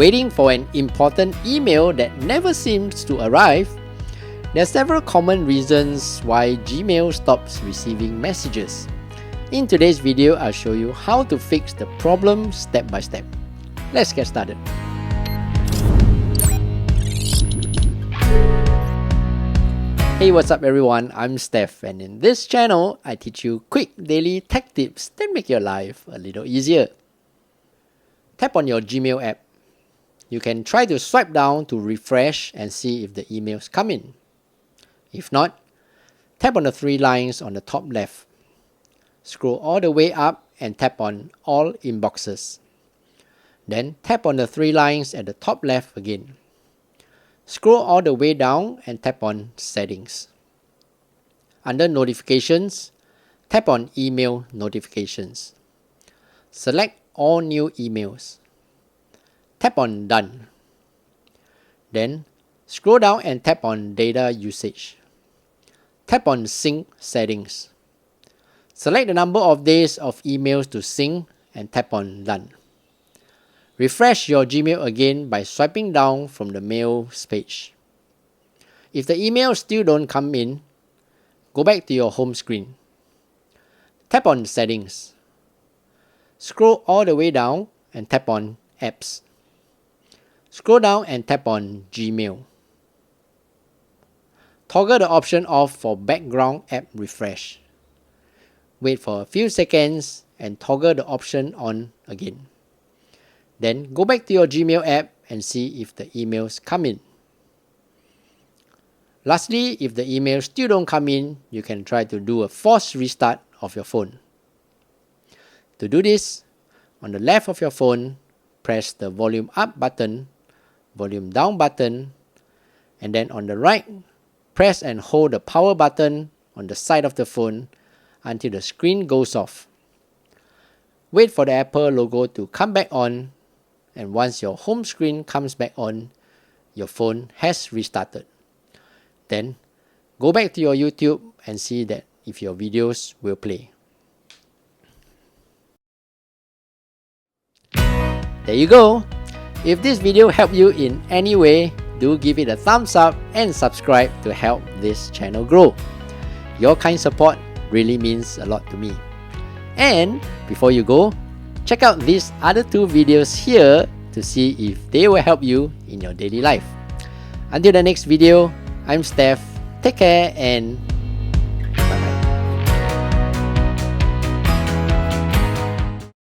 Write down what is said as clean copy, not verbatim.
Waiting for an important email that never seems to arrive? There are several common reasons why Gmail stops receiving messages. In today's video, I'll show you how to fix the problem step by step. Let's get started. Hey, what's up everyone? I'm Steph, and in this channel, I teach you quick daily tech tips that make your life a little easier. Tap on your Gmail app. You can try to swipe down to refresh and see if the emails come in. If not, tap on the three lines on the top left. Scroll all the way up and tap on All Inboxes. Then tap on the three lines at the top left again. Scroll all the way down and tap on Settings. Under Notifications, tap on Email Notifications. Select All New Emails. Tap on Done. Then scroll down and tap on Data Usage. Tap on Sync Settings. Select the number of days of emails to sync and tap on Done. Refresh your Gmail again by swiping down from the Mails page. If the emails still don't come in, go back to your home screen. Tap on Settings. Scroll all the way down and tap on Apps. Scroll down and tap on Gmail. Toggle the option off for background app refresh. Wait for a few seconds and toggle the option on again. Then go back to your Gmail app and see if the emails come in. Lastly, if the emails still don't come in, you can try to do a forced restart of your phone. To do this, on the left of your phone, press the volume up button, volume down button, and then on the right, press and hold the power button on the side of the phone until the screen goes off. Wait for the Apple logo to come back on, and once your home screen comes back on, your phone has restarted. Then, go back to your YouTube and see that if your videos will play. There you go! If this video helped you in any way, do give it a thumbs up and subscribe to help this channel grow. Your kind support really means a lot to me. And before you go, check out these other two videos here to see if they will help you in your daily life. Until the next video, I'm Steph. Take care and